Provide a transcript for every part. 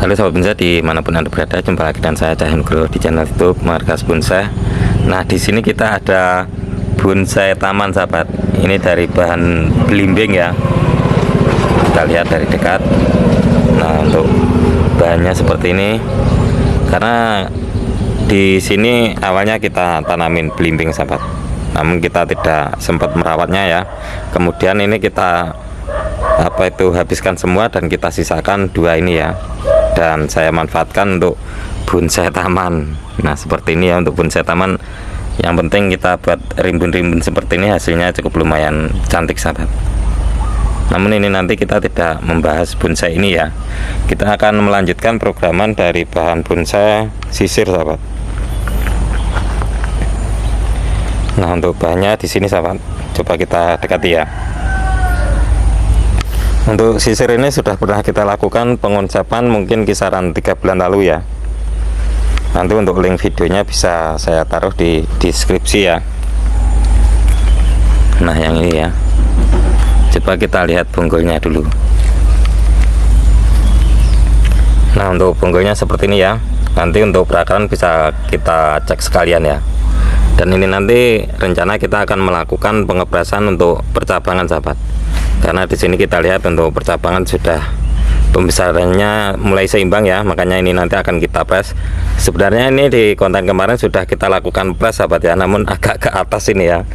Halo sahabat bonsai dimanapun Anda berada, jumpa lagi dengan saya Cahyo Nugroho di channel YouTube Markas Bonsai. Nah, di sini kita ada bonsai taman sahabat. Ini dari bahan belimbing ya. Kita lihat dari dekat. Nah, untuk bahannya seperti ini. Karena di sini awalnya kita tanamin belimbing sahabat. Namun kita tidak sempat merawatnya ya. Kemudian ini kita habiskan semua dan kita sisakan dua ini ya, dan saya manfaatkan untuk bonsai taman. Nah, seperti ini ya untuk bonsai taman. Yang penting kita buat rimbun-rimbun seperti ini, hasilnya cukup lumayan cantik sahabat. Namun ini nanti kita tidak membahas bonsai ini ya, kita akan melanjutkan programan dari bahan bonsai sisir sahabat. Nah, untuk bahannya di sini sahabat, coba kita dekati ya. Untuk sisir ini sudah pernah kita lakukan pengoncepan mungkin kisaran 3 bulan lalu ya. Nanti untuk link videonya bisa saya taruh di deskripsi ya. Nah, yang ini ya, coba kita lihat bonggolnya dulu. Nah, untuk bonggolnya seperti ini ya. Nanti untuk perakaran bisa kita cek sekalian ya. Dan ini nanti rencana kita akan melakukan pengeprasan untuk percabangan sahabat. Karena di sini kita lihat untuk percabangan sudah pembesarannya mulai seimbang ya, makanya ini nanti akan kita press. Sebenarnya ini di konten kemarin sudah kita lakukan press sahabat ya, namun agak ke atas ini ya,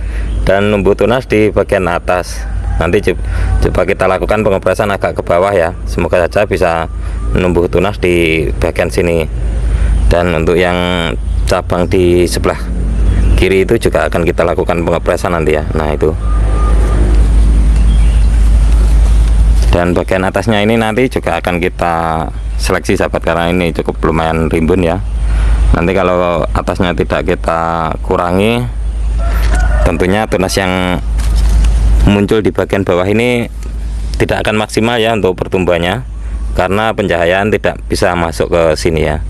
dan numbuh tunas di bagian atas. Nanti coba kita lakukan pengeprasan agak ke bawah ya, semoga saja bisa numbuh tunas di bagian sini. Dan untuk yang cabang di sebelah kiri itu juga akan kita lakukan pengeprasan nanti ya. Nah, itu. Dan bagian atasnya ini nanti juga akan kita seleksi sahabat, karena ini cukup lumayan rimbun ya. Nanti kalau atasnya tidak kita kurangi, tentunya tunas yang muncul di bagian bawah ini tidak akan maksimal ya untuk pertumbuhannya, karena pencahayaan tidak bisa masuk ke sini ya.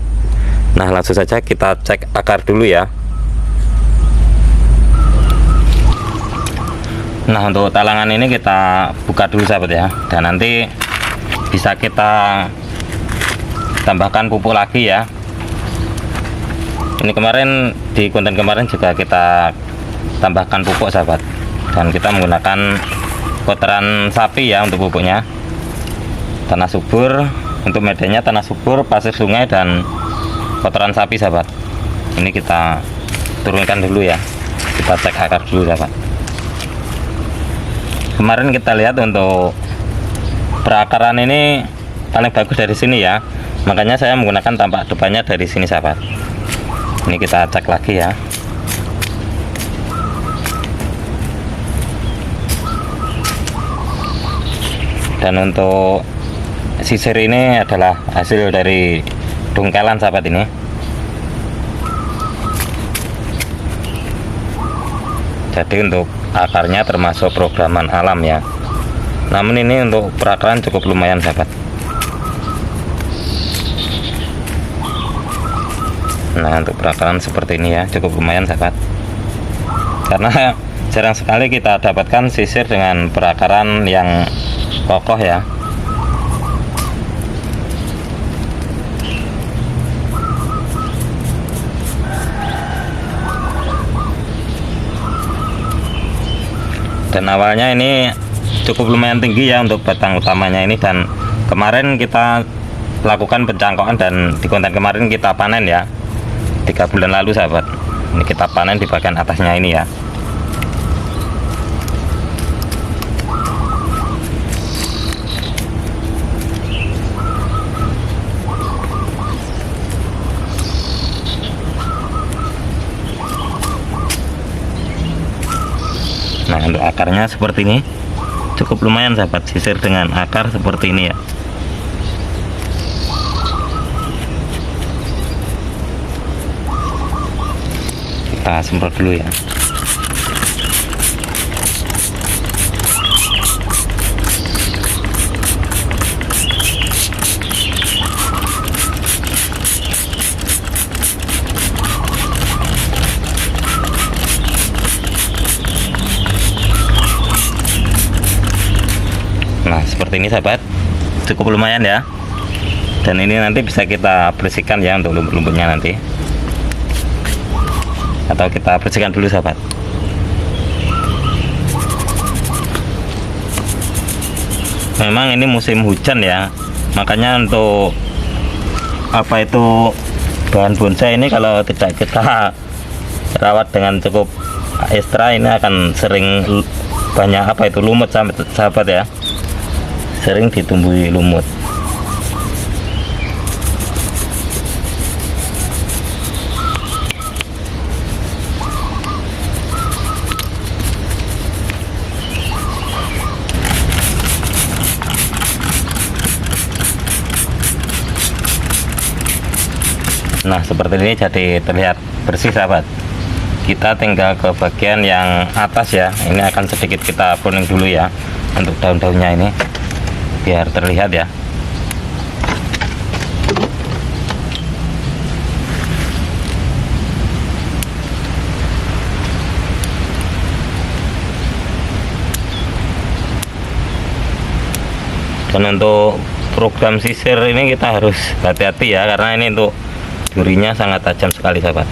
Nah, langsung saja kita cek akar dulu ya. Nah, untuk talangan ini kita buka dulu sahabat ya, dan nanti bisa kita tambahkan pupuk lagi ya. Ini kemarin di konten kemarin juga kita tambahkan pupuk sahabat, dan kita menggunakan kotoran sapi ya untuk pupuknya. Tanah subur, untuk medianya tanah subur, pasir sungai, dan kotoran sapi sahabat. Ini kita turunkan dulu ya, kita cek akar dulu sahabat. Kemarin kita lihat untuk perakaran ini paling bagus dari sini ya, makanya saya menggunakan tampak depannya dari sini sahabat. Ini kita cek lagi ya. Dan untuk sisir ini adalah hasil dari dongkelan sahabat ini. Jadi untuk akarnya termasuk programan alam ya. Namun ini untuk perakaran cukup lumayan sahabat. Nah, untuk perakaran seperti ini ya, cukup lumayan sahabat. Karena jarang sekali kita dapatkan sisir dengan perakaran yang kokoh ya. Dan awalnya ini cukup lumayan tinggi ya untuk batang utamanya ini, dan kemarin kita lakukan pencangkokan dan di konten kemarin kita panen ya 3 bulan lalu sahabat. Ini kita panen di bagian atasnya ini ya. Nah, untuk akarnya seperti ini cukup lumayan sahabat, sisir dengan akar seperti ini ya. Kita semprot dulu ya. Nah, seperti ini sahabat, cukup lumayan ya. Dan ini nanti bisa kita bersihkan ya untuk lumut-lumutnya nanti, atau kita bersihkan dulu sahabat. Memang ini musim hujan ya, makanya untuk apa itu bahan bonsai ini kalau tidak kita rawat dengan cukup ekstra, ini akan sering banyak apa itu lumut sahabat ya, sering ditumbuhi lumut. Nah seperti ini jadi terlihat bersih sahabat. Kita tinggal ke bagian yang atas ya, ini akan sedikit kita pruning dulu ya untuk daun-daunnya ini biar terlihat ya. Dan untuk program sisir ini kita harus hati-hati ya, karena ini untuk durinya sangat tajam sekali sahabat.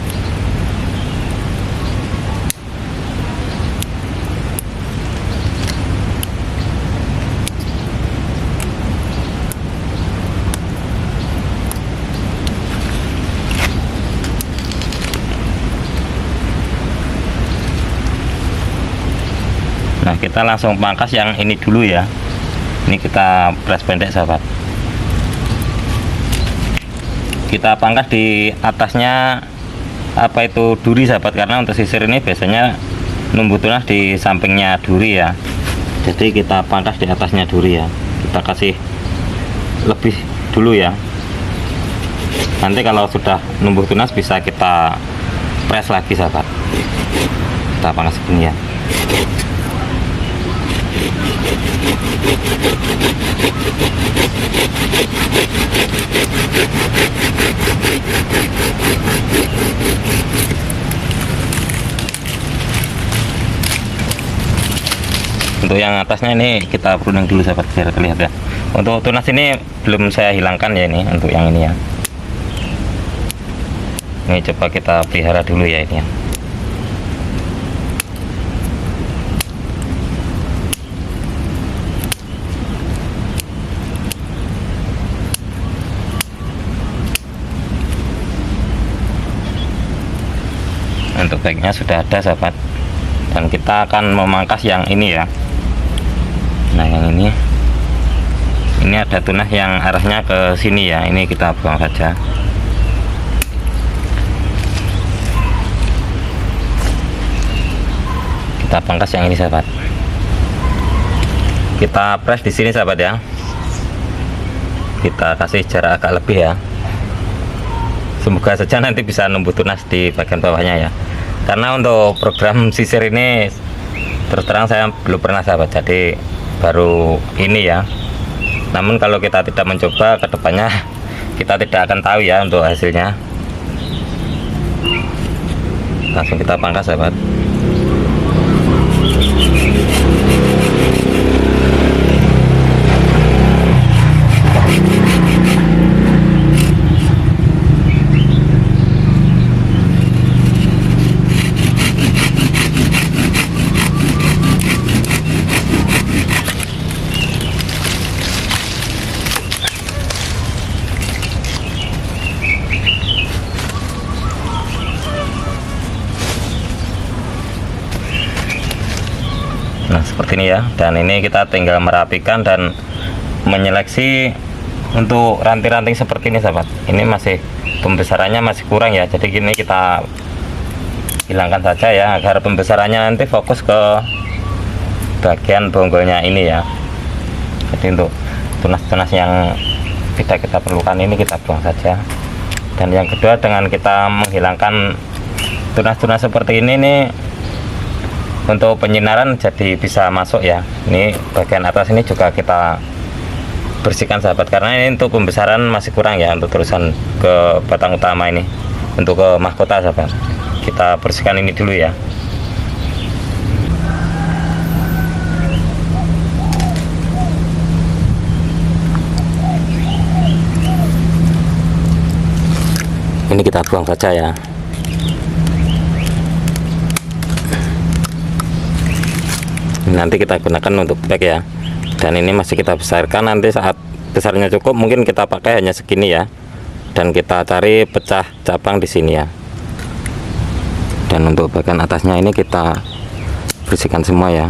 Nah kita langsung pangkas yang ini dulu ya, ini kita press pendek sahabat. Kita pangkas di atasnya apa itu duri sahabat, karena untuk sisir ini biasanya numbuh tunas di sampingnya duri ya, jadi kita pangkas di atasnya duri ya, kita kasih lebih dulu ya. Nanti kalau sudah numbuh tunas bisa kita press lagi sahabat, kita pangkas segini ya. Untuk yang atasnya ini kita pruning dulu sahabat biar terlihat ya. Untuk tunas ini belum saya hilangkan ya, ini untuk yang ini ya. Ini coba kita pelihara dulu ya ini ya. Untuk baiknya sudah ada sahabat, dan kita akan memangkas yang ini ya. Nah yang ini ada tunas yang arahnya ke sini ya, ini kita buang saja. Kita pangkas yang ini sahabat, kita press di sini sahabat ya, kita kasih jarak agak lebih ya, semoga saja nanti bisa numbuh tunas di bagian bawahnya ya. Karena untuk program sisir ini terus terang saya belum pernah sahabat, jadi baru ini ya. Namun kalau kita tidak mencoba, kedepannya kita tidak akan tahu ya untuk hasilnya. Langsung kita pangkas sahabat. Nah seperti ini ya, dan ini kita tinggal merapikan dan menyeleksi untuk ranting-ranting seperti ini sahabat. Ini masih pembesarannya masih kurang ya, jadi gini kita hilangkan saja ya, agar pembesarannya nanti fokus ke bagian bonggolnya ini ya. Jadi untuk tunas-tunas yang tidak kita perlukan ini kita buang saja. Dan yang kedua, dengan kita menghilangkan tunas-tunas seperti ini nih, untuk penyinaran jadi bisa masuk ya. Ini bagian atas ini juga kita bersihkan sahabat, karena ini untuk pembesaran masih kurang ya, untuk terusan ke batang utama ini, untuk ke mahkota sahabat. Kita bersihkan ini dulu ya. Ini kita buang saja ya. Nanti kita gunakan untuk bag ya. Dan ini masih kita besarkan, nanti saat besarnya cukup mungkin kita pakai hanya segini ya. Dan kita cari pecah cabang di sini ya. Dan untuk bagian atasnya ini kita bersihkan semua ya.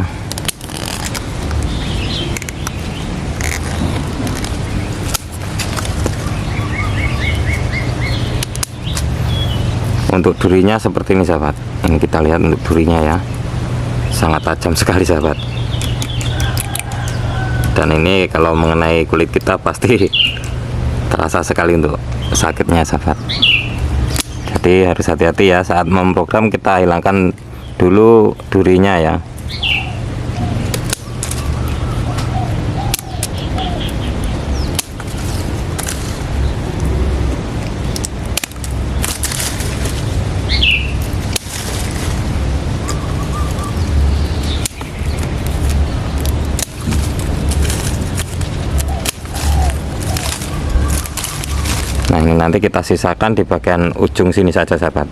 Untuk durinya seperti ini sahabat. Ini kita lihat untuk durinya ya, sangat tajam sekali sahabat. Dan ini kalau mengenai kulit kita pasti terasa sekali untuk sakitnya sahabat. Jadi harus hati-hati ya saat memprogram, kita hilangkan dulu durinya ya. Nah, ini nanti kita sisakan di bagian ujung sini saja sahabat.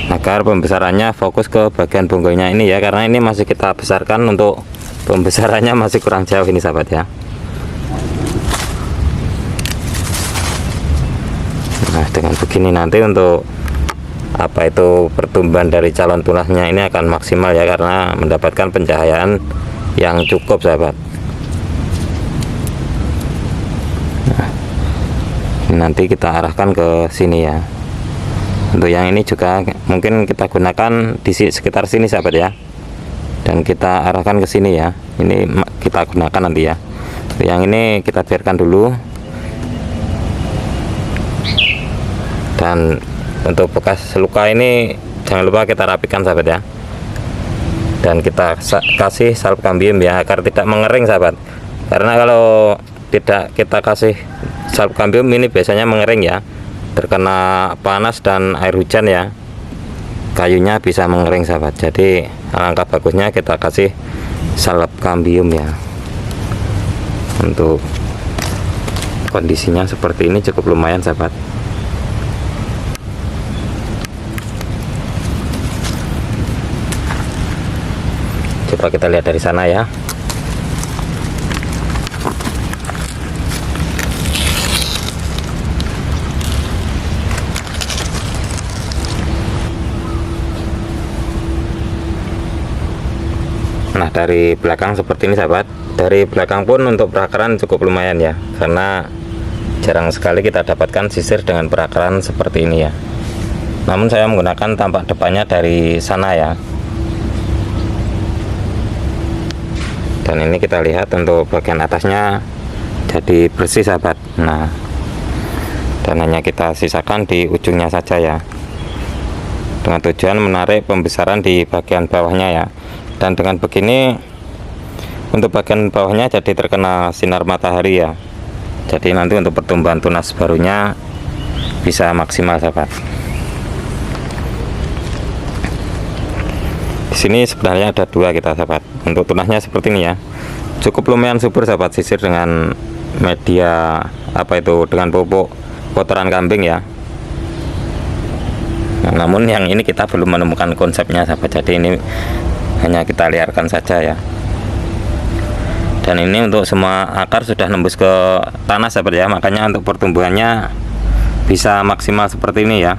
Agar pembesarannya fokus ke bagian bonggolnya ini ya, karena ini masih kita besarkan, untuk pembesarannya masih kurang jauh ini sahabat ya. Nah, dengan begini nanti untuk apa itu pertumbuhan dari calon tunasnya ini akan maksimal ya, karena mendapatkan pencahayaan yang cukup sahabat. Nanti kita arahkan ke sini ya. Untuk yang ini juga mungkin kita gunakan di sekitar sini sahabat ya. Dan kita arahkan ke sini ya. Ini kita gunakan nanti ya. Yang ini kita biarkan dulu. Dan untuk bekas luka ini jangan lupa kita rapikan sahabat ya. Dan kita kasih salep kambium ya, agar tidak mengering sahabat. Karena kalau tidak kita kasih salep kambium ini biasanya mengering ya, terkena panas dan air hujan ya, kayunya bisa mengering sahabat. Jadi alangkah bagusnya kita kasih salep kambium ya. Untuk kondisinya seperti ini cukup lumayan sahabat. Coba kita lihat dari sana ya. Nah, dari belakang seperti ini sahabat. Dari belakang pun untuk perakaran cukup lumayan ya, karena jarang sekali kita dapatkan sisir dengan perakaran seperti ini ya. Namun saya menggunakan tampak depannya dari sana ya. Dan ini kita lihat untuk bagian atasnya jadi bersih sahabat. Nah, dan hanya kita sisakan di ujungnya saja ya, dengan tujuan menarik pembesaran di bagian bawahnya ya. Dan dengan begini untuk bagian bawahnya jadi terkena sinar matahari ya. Jadi nanti untuk pertumbuhan tunas barunya bisa maksimal sahabat. Di sini sebenarnya ada dua kita sahabat. Untuk tunasnya seperti ini ya. Cukup lumayan subur sahabat, sisir dengan media apa itu, dengan pupuk kotoran kambing ya. Nah, namun yang ini kita belum menemukan konsepnya sahabat. Jadi ini hanya kita liarkan saja ya. Dan ini untuk semua akar sudah nembus ke tanah sahabat ya, makanya untuk pertumbuhannya bisa maksimal seperti ini ya.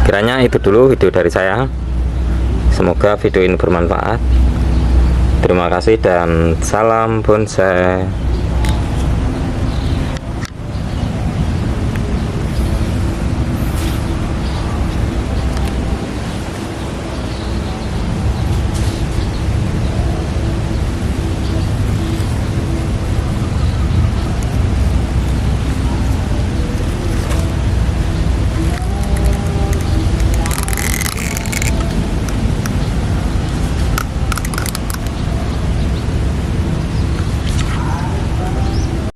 Kiranya itu dulu video dari saya. Semoga video ini bermanfaat. Terima kasih dan salam bonsai.